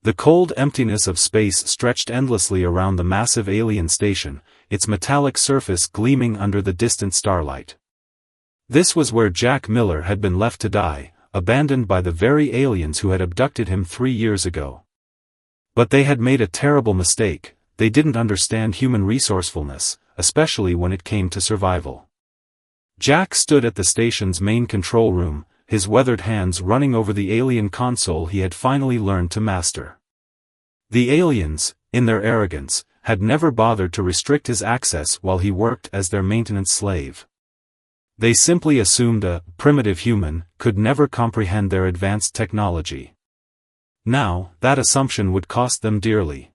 The cold emptiness of space stretched endlessly around the massive alien station, its metallic surface gleaming under the distant starlight. This was where Jack Miller had been left to die, abandoned by the very aliens who had abducted him 3 years ago. But they had made a terrible mistake. They didn't understand human resourcefulness, especially when it came to survival. Jack stood at the station's main control room, his weathered hands running over the alien console he had finally learned to master. The aliens, in their arrogance, had never bothered to restrict his access while he worked as their maintenance slave. They simply assumed a primitive human could never comprehend their advanced technology. Now, that assumption would cost them dearly.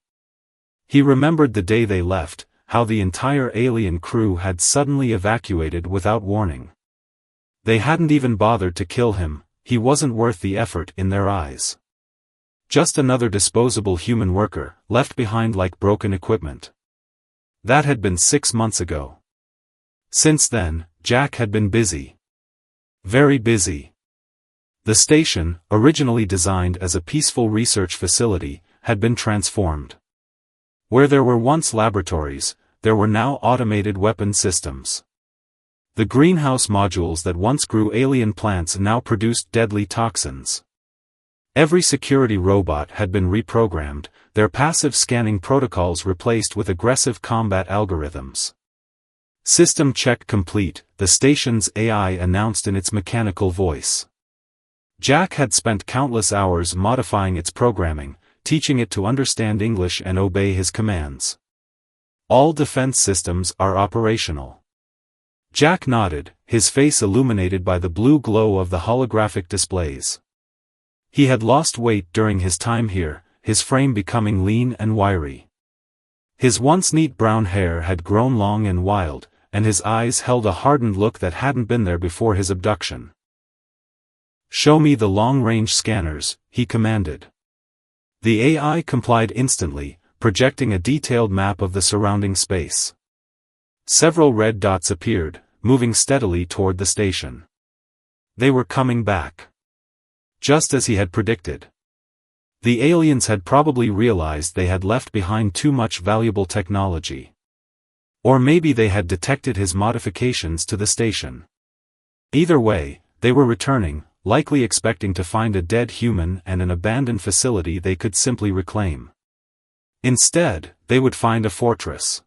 He remembered the day they left, how the entire alien crew had suddenly evacuated without warning. They hadn't even bothered to kill him. He wasn't worth the effort in their eyes. Just another disposable human worker, left behind like broken equipment. That had been 6 months ago. Since then, Jack had been busy. Very busy. The station, originally designed as a peaceful research facility, had been transformed. Where there were once laboratories, there were now automated weapon systems. The greenhouse modules that once grew alien plants now produced deadly toxins. Every security robot had been reprogrammed, their passive scanning protocols replaced with aggressive combat algorithms. System check complete, the station's AI announced in its mechanical voice. Jack had spent countless hours modifying its programming, teaching it to understand English and obey his commands. All defense systems are operational. Jack nodded, his face illuminated by the blue glow of the holographic displays. He had lost weight during his time here, his frame becoming lean and wiry. His once neat brown hair had grown long and wild, and his eyes held a hardened look that hadn't been there before his abduction. "Show me the long-range scanners," he commanded. The AI complied instantly, projecting a detailed map of the surrounding space. Several red dots appeared, moving steadily toward the station. They were coming back. Just as he had predicted. The aliens had probably realized they had left behind too much valuable technology. Or maybe they had detected his modifications to the station. Either way, they were returning, likely expecting to find a dead human and an abandoned facility they could simply reclaim. Instead, they would find a fortress.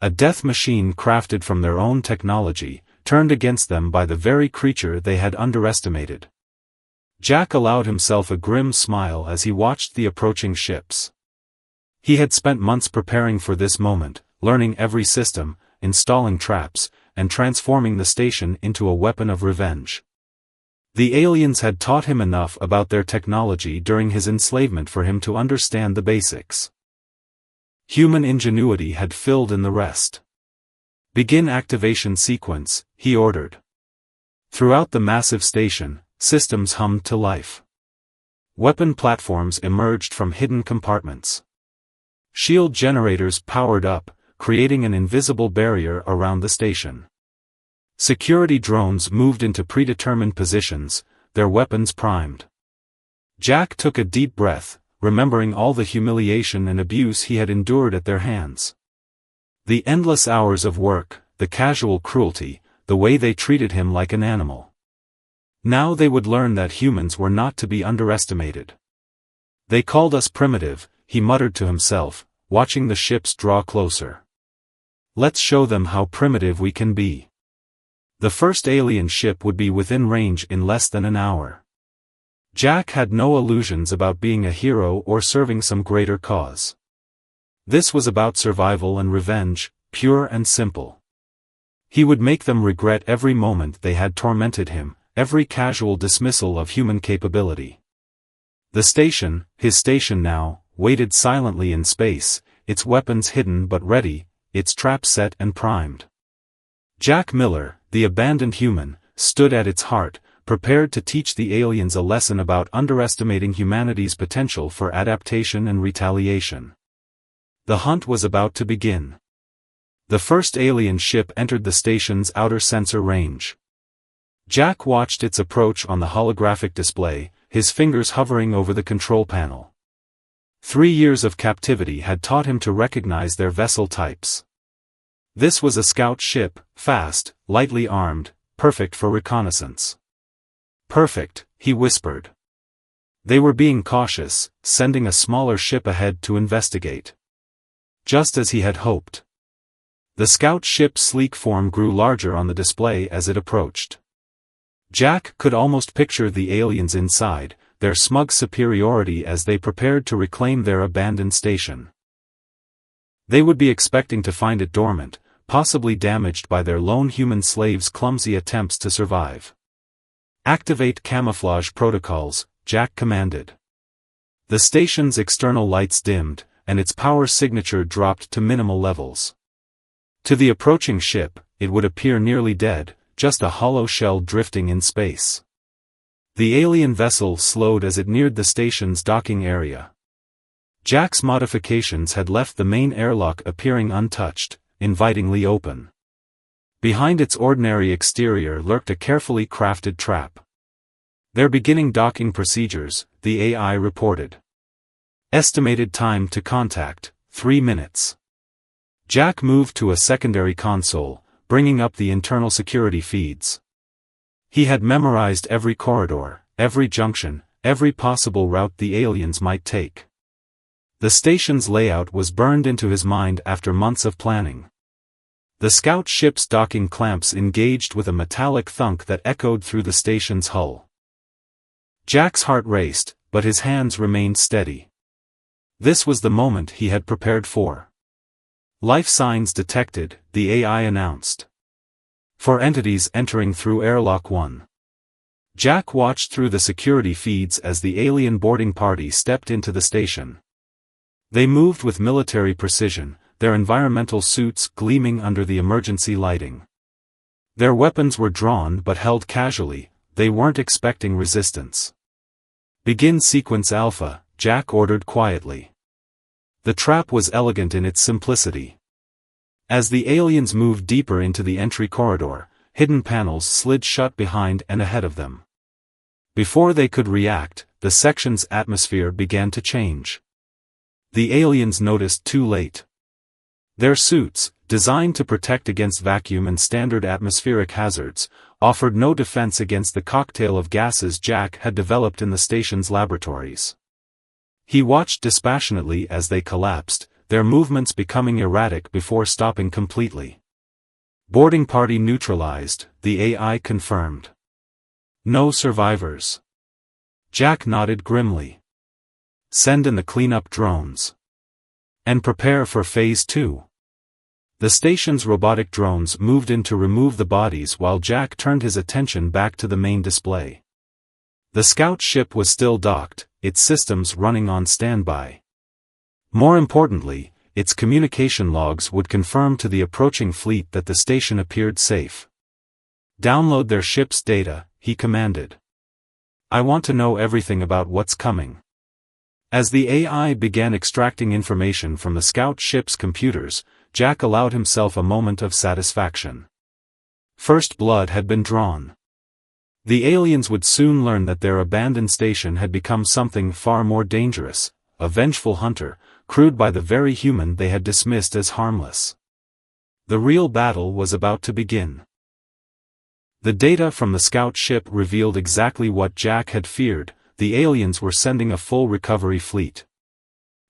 A death machine crafted from their own technology, turned against them by the very creature they had underestimated. Jack allowed himself a grim smile as he watched the approaching ships. He had spent months preparing for this moment, learning every system, installing traps, and transforming the station into a weapon of revenge. The aliens had taught him enough about their technology during his enslavement for him to understand the basics. Human ingenuity had filled in the rest. "Begin activation sequence," he ordered. Throughout the massive station, systems hummed to life. Weapon platforms emerged from hidden compartments. Shield generators powered up, creating an invisible barrier around the station. Security drones moved into predetermined positions, their weapons primed. Jack took a deep breath, remembering all the humiliation and abuse he had endured at their hands. The endless hours of work, the casual cruelty, the way they treated him like an animal. Now they would learn that humans were not to be underestimated. "They called us primitive," he muttered to himself, watching the ships draw closer. "Let's show them how primitive we can be." The first alien ship would be within range in less than an hour. Jack had no illusions about being a hero or serving some greater cause. This was about survival and revenge, pure and simple. He would make them regret every moment they had tormented him, every casual dismissal of human capability. The station, his station now, waited silently in space, its weapons hidden but ready, its traps set and primed. Jack Miller, the abandoned human, stood at its heart, prepared to teach the aliens a lesson about underestimating humanity's potential for adaptation and retaliation. The hunt was about to begin. The first alien ship entered the station's outer sensor range. Jack watched its approach on the holographic display, his fingers hovering over the control panel. 3 years of captivity had taught him to recognize their vessel types. This was a scout ship, fast, lightly armed, perfect for reconnaissance. Perfect, he whispered. They were being cautious, sending a smaller ship ahead to investigate. Just as he had hoped. The scout ship's sleek form grew larger on the display as it approached. Jack could almost picture the aliens inside, their smug superiority as they prepared to reclaim their abandoned station. They would be expecting to find it dormant, possibly damaged by their lone human slave's clumsy attempts to survive. Activate camouflage protocols, Jack commanded. The station's external lights dimmed, and its power signature dropped to minimal levels. To the approaching ship, it would appear nearly dead, just a hollow shell drifting in space. The alien vessel slowed as it neared the station's docking area. Jack's modifications had left the main airlock appearing untouched, invitingly open. Behind its ordinary exterior lurked a carefully crafted trap. They're beginning docking procedures, the AI reported. Estimated time to contact, 3 minutes. Jack moved to a secondary console, bringing up the internal security feeds. He had memorized every corridor, every junction, every possible route the aliens might take. The station's layout was burned into his mind after months of planning. The scout ship's docking clamps engaged with a metallic thunk that echoed through the station's hull. Jack's heart raced, but his hands remained steady. This was the moment he had prepared for. Life signs detected, the AI announced. For entities entering through Airlock 1. Jack watched through the security feeds as the alien boarding party stepped into the station. They moved with military precision, their environmental suits gleaming under the emergency lighting. Their weapons were drawn but held casually, they weren't expecting resistance. Begin sequence Alpha, Jack ordered quietly. The trap was elegant in its simplicity. As the aliens moved deeper into the entry corridor, hidden panels slid shut behind and ahead of them. Before they could react, the section's atmosphere began to change. The aliens noticed too late. Their suits, designed to protect against vacuum and standard atmospheric hazards, offered no defense against the cocktail of gases Jack had developed in the station's laboratories. He watched dispassionately as they collapsed, their movements becoming erratic before stopping completely. Boarding party neutralized, the AI confirmed. No survivors. Jack nodded grimly. Send in the cleanup drones. And prepare for Phase 2. The station's robotic drones moved in to remove the bodies while Jack turned his attention back to the main display. The scout ship was still docked, its systems running on standby. More importantly, its communication logs would confirm to the approaching fleet that the station appeared safe. Download their ship's data, he commanded. I want to know everything about what's coming. As the AI began extracting information from the scout ship's computers, Jack allowed himself a moment of satisfaction. First blood had been drawn. The aliens would soon learn that their abandoned station had become something far more dangerous, a vengeful hunter, crewed by the very human they had dismissed as harmless. The real battle was about to begin. The data from the scout ship revealed exactly what Jack had feared: the aliens were sending a full recovery fleet.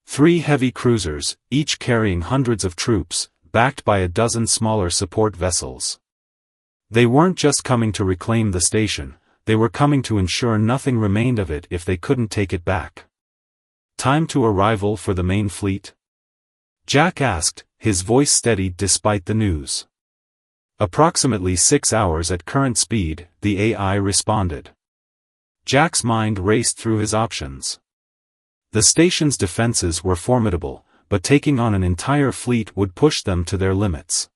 3 heavy cruisers, each carrying hundreds of troops, backed by a dozen smaller support vessels. They weren't just coming to reclaim the station, they were coming to ensure nothing remained of it if they couldn't take it back. Time to arrival for the main fleet? Jack asked, his voice steady despite the news. Approximately 6 hours at current speed, the AI responded. Jack's mind raced through his options. The station's defenses were formidable, but taking on an entire fleet would push them to their limits.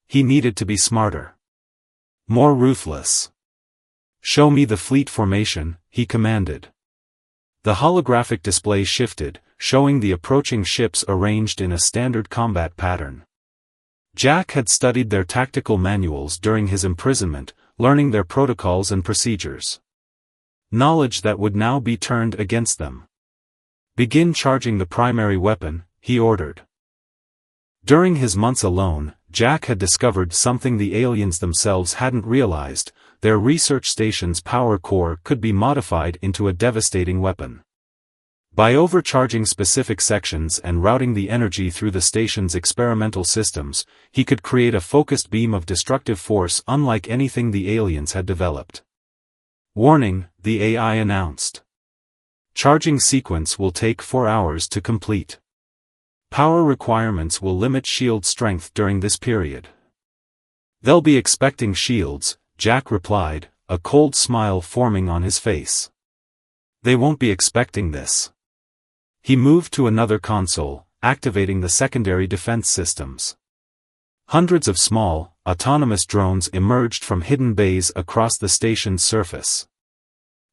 He needed to be smarter. More ruthless. Show me the fleet formation, he commanded. The holographic display shifted, showing the approaching ships arranged in a standard combat pattern. Jack had studied their tactical manuals during his imprisonment, learning their protocols and procedures. Knowledge that would now be turned against them. Begin charging the primary weapon, he ordered. During his months alone, Jack had discovered something the aliens themselves hadn't realized: their research station's power core could be modified into a devastating weapon. By overcharging specific sections and routing the energy through the station's experimental systems, he could create a focused beam of destructive force unlike anything the aliens had developed. Warning, the AI announced. Charging sequence will take 4 hours to complete. Power requirements will limit shield strength during this period. They'll be expecting shields, Jack replied, a cold smile forming on his face. They won't be expecting this. He moved to another console, activating the secondary defense systems. Hundreds of small, autonomous drones emerged from hidden bays across the station's surface.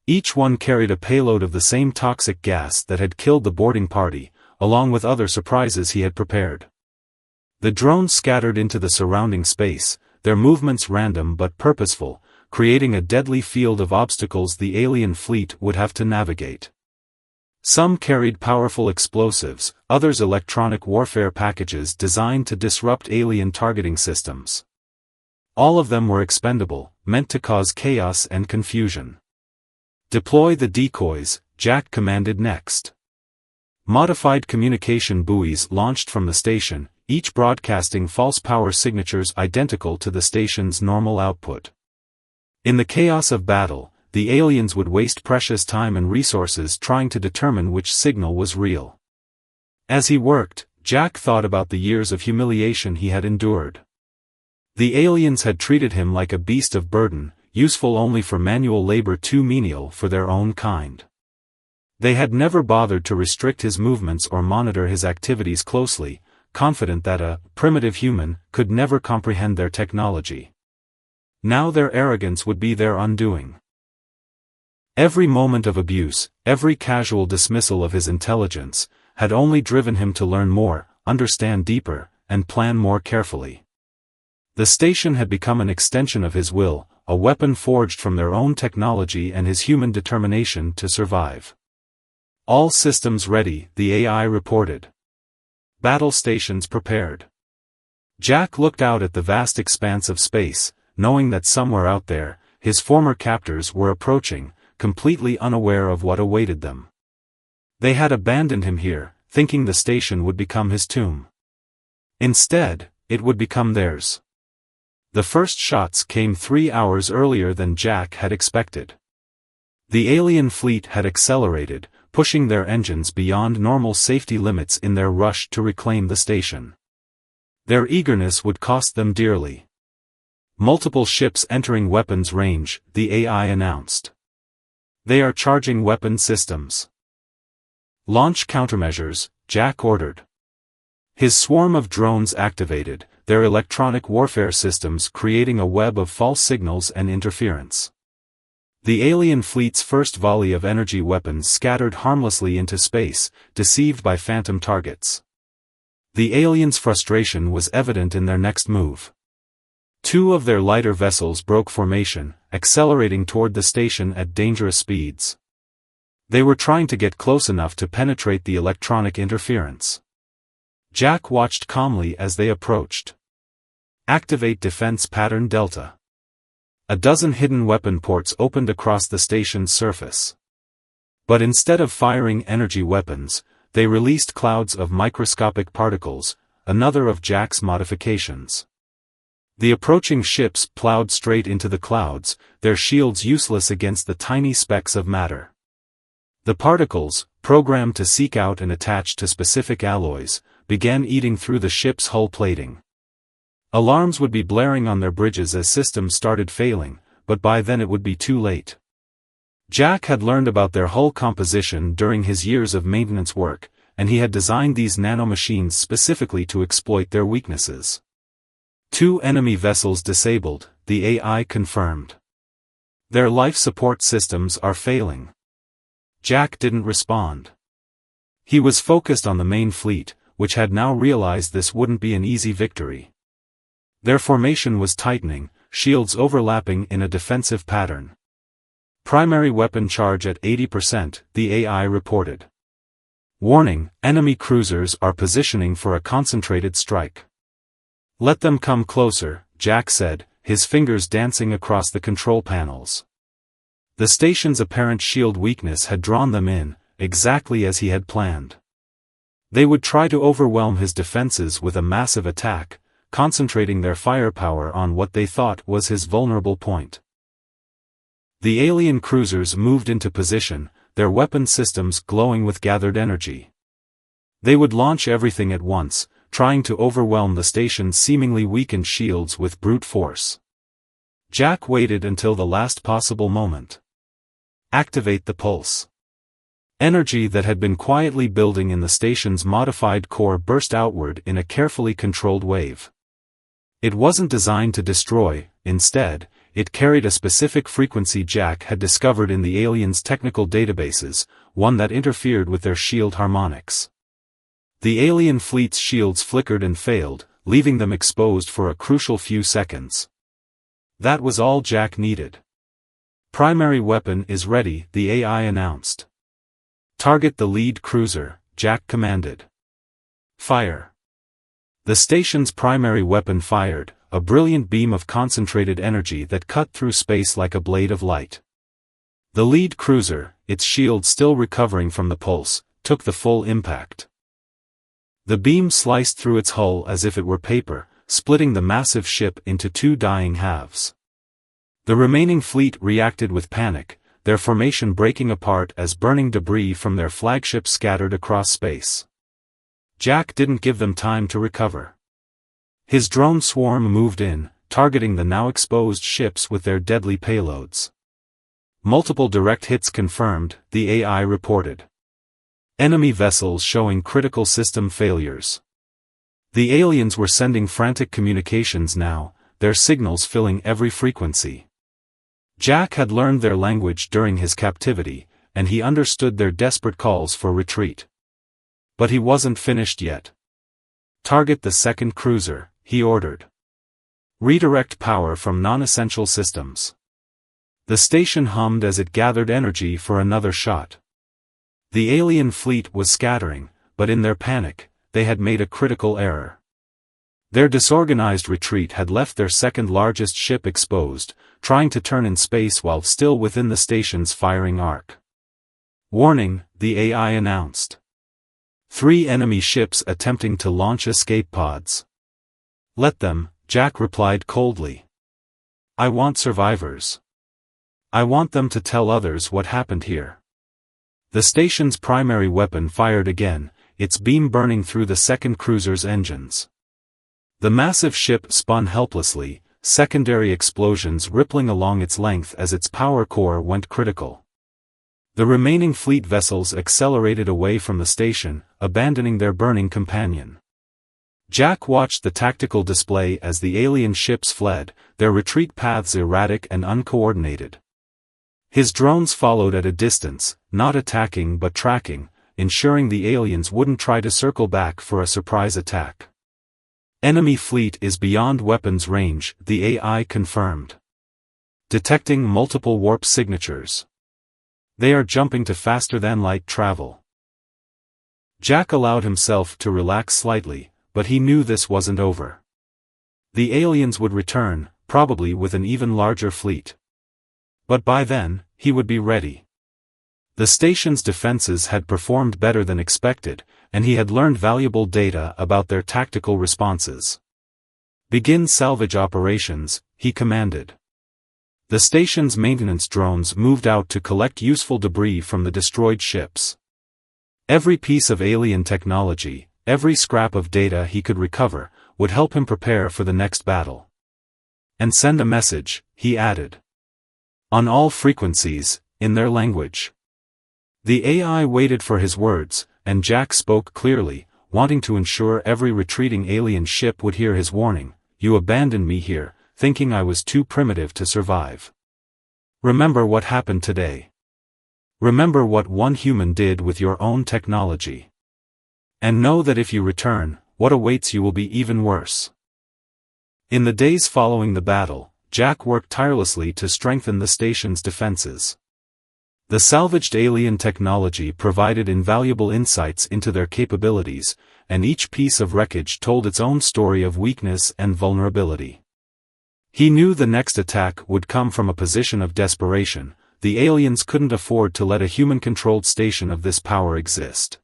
Each one carried a payload of the same toxic gas that had killed the boarding party, along with other surprises he had prepared. The drones scattered into the surrounding space, their movements random but purposeful, creating a deadly field of obstacles the alien fleet would have to navigate. Some carried powerful explosives, others electronic warfare packages designed to disrupt alien targeting systems. All of them were expendable, meant to cause chaos and confusion. Deploy the decoys, Jack commanded next. Modified communication buoys launched from the station, each broadcasting false power signatures identical to the station's normal output. In the chaos of battle, the aliens would waste precious time and resources trying to determine which signal was real. As he worked, Jack thought about the years of humiliation he had endured. The aliens had treated him like a beast of burden, useful only for manual labor, too menial for their own kind. They had never bothered to restrict his movements or monitor his activities closely, confident that a primitive human could never comprehend their technology. Now their arrogance would be their undoing. Every moment of abuse, every casual dismissal of his intelligence, had only driven him to learn more, understand deeper, and plan more carefully. The station had become an extension of his will, a weapon forged from their own technology and his human determination to survive. All systems ready, the AI reported. Battle stations prepared. Jack looked out at the vast expanse of space, knowing that somewhere out there, his former captors were approaching, completely unaware of what awaited them. They had abandoned him here, thinking the station would become his tomb. Instead, it would become theirs. The first shots came 3 hours earlier than Jack had expected. The alien fleet had accelerated, pushing their engines beyond normal safety limits in their rush to reclaim the station. Their eagerness would cost them dearly. Multiple ships entering weapons range, the AI announced. They are charging weapon systems. Launch countermeasures, Jack ordered. His swarm of drones activated, their electronic warfare systems creating a web of false signals and interference. The alien fleet's first volley of energy weapons scattered harmlessly into space, deceived by phantom targets. The aliens' frustration was evident in their next move. 2 of their lighter vessels broke formation, accelerating toward the station at dangerous speeds. They were trying to get close enough to penetrate the electronic interference. Jack watched calmly as they approached. Activate Defense Pattern Delta. A dozen hidden weapon ports opened across the station's surface. But instead of firing energy weapons, they released clouds of microscopic particles, another of Jack's modifications. The approaching ships plowed straight into the clouds, their shields useless against the tiny specks of matter. The particles, programmed to seek out and attach to specific alloys, began eating through the ship's hull plating. Alarms would be blaring on their bridges as systems started failing, but by then it would be too late. Jack had learned about their hull composition during his years of maintenance work, and he had designed these nanomachines specifically to exploit their weaknesses. 2 enemy vessels disabled, the AI confirmed. Their life support systems are failing. Jack didn't respond. He was focused on the main fleet, which had now realized this wouldn't be an easy victory. Their formation was tightening, shields overlapping in a defensive pattern. Primary weapon charge at 80%, the AI reported. Warning, enemy cruisers are positioning for a concentrated strike. Let them come closer, Jack said, his fingers dancing across the control panels. The station's apparent shield weakness had drawn them in, exactly as he had planned. They would try to overwhelm his defenses with a massive attack, concentrating their firepower on what they thought was his vulnerable point. The alien cruisers moved into position, their weapon systems glowing with gathered energy. They would launch everything at once, trying to overwhelm the station's seemingly weakened shields with brute force. Jack waited until the last possible moment. Activate the pulse. Energy that had been quietly building in the station's modified core burst outward in a carefully controlled wave. It wasn't designed to destroy, instead, it carried a specific frequency Jack had discovered in the aliens' technical databases, one that interfered with their shield harmonics. The alien fleet's shields flickered and failed, leaving them exposed for a crucial few seconds. That was all Jack needed. Primary weapon is ready, the AI announced. Target the lead cruiser, Jack commanded. Fire. The station's primary weapon fired, a brilliant beam of concentrated energy that cut through space like a blade of light. The lead cruiser, its shield still recovering from the pulse, took the full impact. The beam sliced through its hull as if it were paper, splitting the massive ship into two dying halves. The remaining fleet reacted with panic, their formation breaking apart as burning debris from their flagship scattered across space. Jack didn't give them time to recover. His drone swarm moved in, targeting the now exposed ships with their deadly payloads. Multiple direct hits confirmed, the AI reported. Enemy vessels showing critical system failures. The aliens were sending frantic communications now, their signals filling every frequency. Jack had learned their language during his captivity, and he understood their desperate calls for retreat. But he wasn't finished yet. Target the second cruiser, he ordered. Redirect power from non-essential systems. The station hummed as it gathered energy for another shot. The alien fleet was scattering, but in their panic, they had made a critical error. Their disorganized retreat had left their second largest ship exposed, trying to turn in space while still within the station's firing arc. Warning, the AI announced. 3 enemy ships attempting to launch escape pods. Let them, Jack replied coldly. I want survivors. I want them to tell others what happened here. The station's primary weapon fired again, its beam burning through the second cruiser's engines. The massive ship spun helplessly, secondary explosions rippling along its length as its power core went critical. The remaining fleet vessels accelerated away from the station, abandoning their burning companion. Jack watched the tactical display as the alien ships fled, their retreat paths erratic and uncoordinated. His drones followed at a distance, not attacking but tracking, ensuring the aliens wouldn't try to circle back for a surprise attack. Enemy fleet is beyond weapons range, the AI confirmed. Detecting multiple warp signatures. They are jumping to faster-than-light travel. Jack allowed himself to relax slightly, but he knew this wasn't over. The aliens would return, probably with an even larger fleet. But by then, he would be ready. The station's defenses had performed better than expected, and he had learned valuable data about their tactical responses. Begin salvage operations, he commanded. The station's maintenance drones moved out to collect useful debris from the destroyed ships. Every piece of alien technology, every scrap of data he could recover, would help him prepare for the next battle. And send a message, he added. On all frequencies, in their language. The AI waited for his words, and Jack spoke clearly, wanting to ensure every retreating alien ship would hear his warning. You abandoned me here, thinking I was too primitive to survive. Remember what happened today. Remember what one human did with your own technology. And know that if you return, what awaits you will be even worse. In the days following the battle, Jack worked tirelessly to strengthen the station's defenses. The salvaged alien technology provided invaluable insights into their capabilities, and each piece of wreckage told its own story of weakness and vulnerability. He knew the next attack would come from a position of desperation. The aliens couldn't afford to let a human-controlled station of this power exist.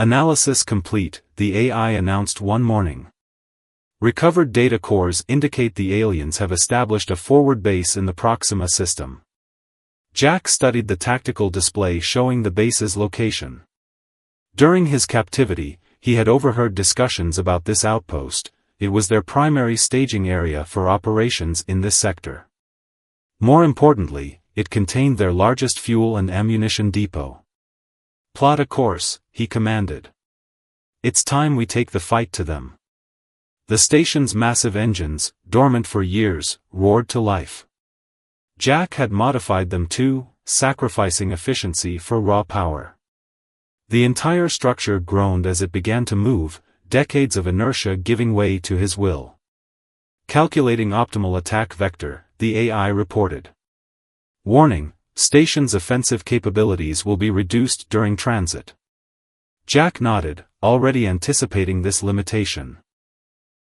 Analysis complete, the AI announced one morning. Recovered data cores indicate the aliens have established a forward base in the Proxima system. Jack studied the tactical display showing the base's location. During his captivity, he had overheard discussions about this outpost. It was their primary staging area for operations in this sector. More importantly, it contained their largest fuel and ammunition depot. "Plot a course," he commanded. "It's time we take the fight to them." The station's massive engines, dormant for years, roared to life. Jack had modified them too, sacrificing efficiency for raw power. The entire structure groaned as it began to move, decades of inertia giving way to his will. Calculating optimal attack vector, the AI reported. "Warning, station's offensive capabilities will be reduced during transit." Jack nodded, already anticipating this limitation.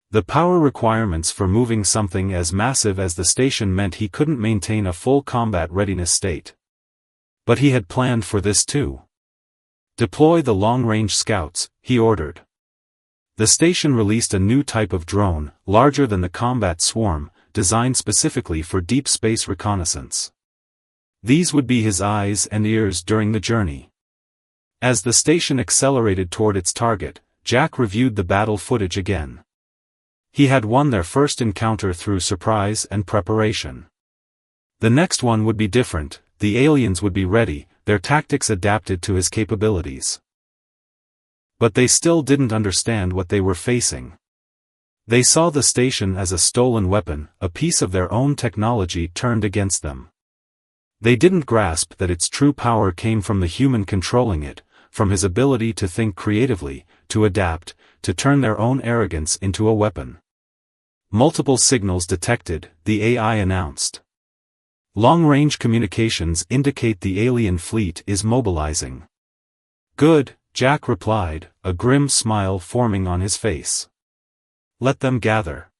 The power requirements for moving something as massive as the station meant he couldn't maintain a full combat readiness state. But he had planned for this too. "Deploy the long-range scouts," he ordered. The station released a new type of drone, larger than the combat swarm, designed specifically for deep space reconnaissance. These would be his eyes and ears during the journey. As the station accelerated toward its target, Jack reviewed the battle footage again. He had won their first encounter through surprise and preparation. The next one would be different. The aliens would be ready, their tactics adapted to his capabilities. But they still didn't understand what they were facing. They saw the station as a stolen weapon, a piece of their own technology turned against them. They didn't grasp that its true power came from the human controlling it, from his ability to think creatively, to adapt, to turn their own arrogance into a weapon. "Multiple signals detected," the AI announced. "Long-range communications indicate the alien fleet is mobilizing." "Good," Jack replied, a grim smile forming on his face. "Let them gather.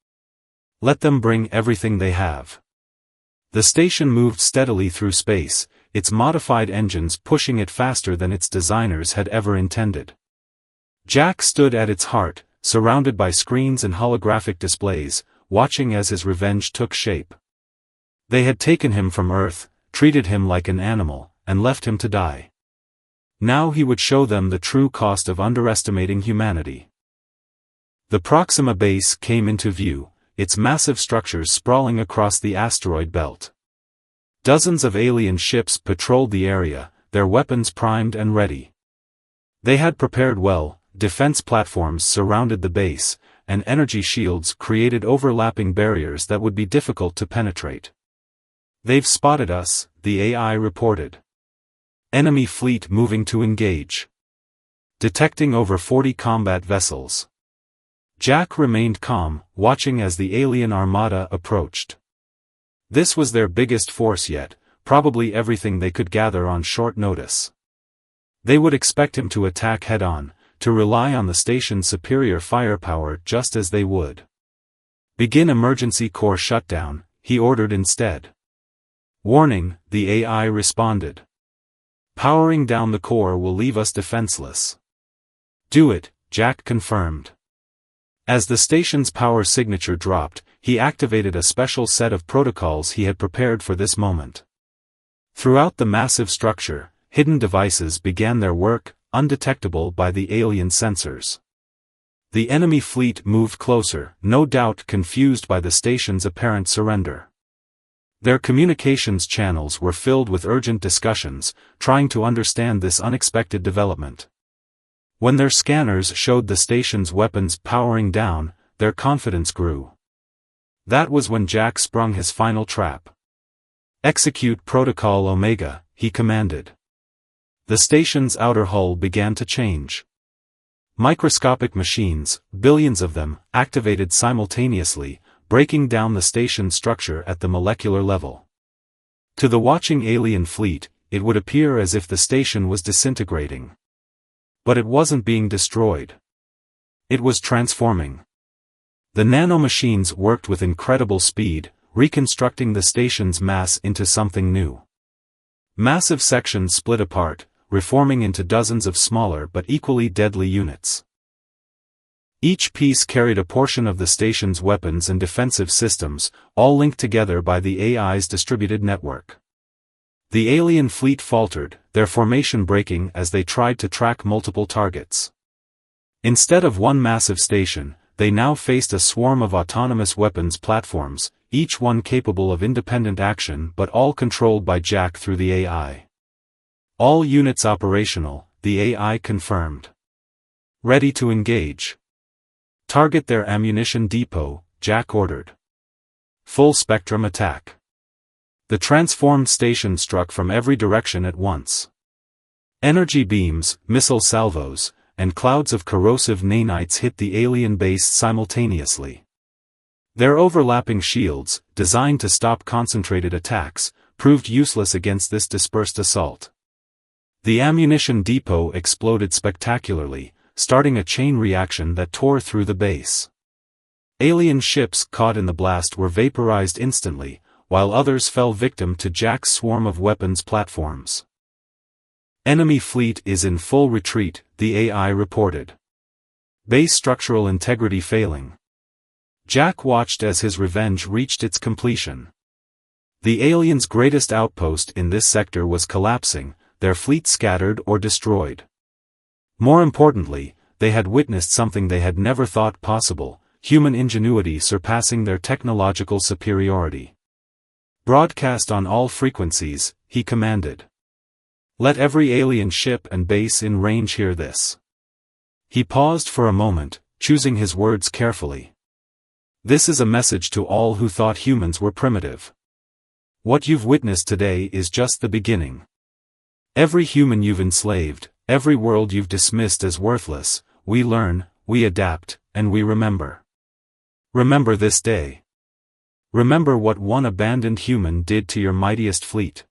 Let them bring everything they have." The station moved steadily through space, its modified engines pushing it faster than its designers had ever intended. Jack stood at its heart, surrounded by screens and holographic displays, watching as his revenge took shape. They had taken him from Earth, treated him like an animal, and left him to die. Now he would show them the true cost of underestimating humanity. The Proxima base came into view, its massive structures sprawling across the asteroid belt. Dozens of alien ships patrolled the area, their weapons primed and ready. They had prepared well. Defense platforms surrounded the base, and energy shields created overlapping barriers that would be difficult to penetrate. "They've spotted us," the AI reported. "Enemy fleet moving to engage. Detecting over 40 combat vessels." Jack remained calm, watching as the alien armada approached. This was their biggest force yet, probably everything they could gather on short notice. They would expect him to attack head-on, to rely on the station's superior firepower just as they would. "Begin emergency core shutdown," he ordered instead. "Warning," the AI responded. "Powering down the core will leave us defenseless." "Do it," Jack confirmed. As the station's power signature dropped, he activated a special set of protocols he had prepared for this moment. Throughout the massive structure, hidden devices began their work, undetectable by the alien sensors. The enemy fleet moved closer, no doubt confused by the station's apparent surrender. Their communications channels were filled with urgent discussions, trying to understand this unexpected development. When their scanners showed the station's weapons powering down, their confidence grew. That was when Jack sprung his final trap. "Execute Protocol Omega," he commanded. The station's outer hull began to change. Microscopic machines, billions of them, activated simultaneously, breaking down the station's structure at the molecular level. To the watching alien fleet, it would appear as if the station was disintegrating. But it wasn't being destroyed. It was transforming. The nanomachines worked with incredible speed, reconstructing the station's mass into something new. Massive sections split apart, reforming into dozens of smaller but equally deadly units. Each piece carried a portion of the station's weapons and defensive systems, all linked together by the AI's distributed network. The alien fleet faltered, their formation breaking as they tried to track multiple targets. Instead of one massive station, they now faced a swarm of autonomous weapons platforms, each one capable of independent action but all controlled by Jack through the AI. All units operational, the AI confirmed. Ready to engage. Target their ammunition depot, Jack ordered. Full spectrum attack. The transformed station struck from every direction at once. Energy beams, missile salvos, and clouds of corrosive nanites hit the alien base simultaneously. Their overlapping shields, designed to stop concentrated attacks, proved useless against this dispersed assault. The ammunition depot exploded spectacularly, starting a chain reaction that tore through the base. Alien ships caught in the blast were vaporized instantly, while others fell victim to Jack's swarm of weapons platforms. Enemy fleet is in full retreat, the AI reported. Base structural integrity failing. Jack watched as his revenge reached its completion. The aliens' greatest outpost in this sector was collapsing, their fleet scattered or destroyed. More importantly, they had witnessed something they had never thought possible, human ingenuity surpassing their technological superiority. Broadcast on all frequencies, he commanded. Let every alien ship and base in range hear this. He paused for a moment, choosing his words carefully. This is a message to all who thought humans were primitive. What you've witnessed today is just the beginning. Every human you've enslaved, every world you've dismissed as worthless, we learn, we adapt, and we remember. Remember this day. Remember what one abandoned human did to your mightiest fleet.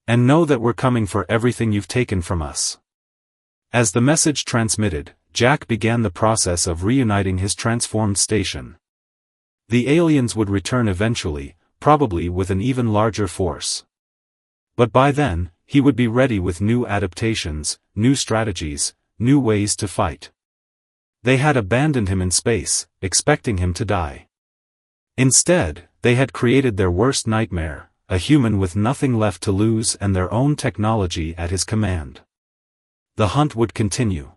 And know that we're coming for everything you've taken from us. As the message transmitted, Jack began the process of reuniting his transformed station. The aliens would return eventually, probably with an even larger force. But by then, he would be ready with new adaptations, new strategies, new ways to fight. They had abandoned him in space, expecting him to die. Instead, they had created their worst nightmare, a human with nothing left to lose and their own technology at his command. The hunt would continue.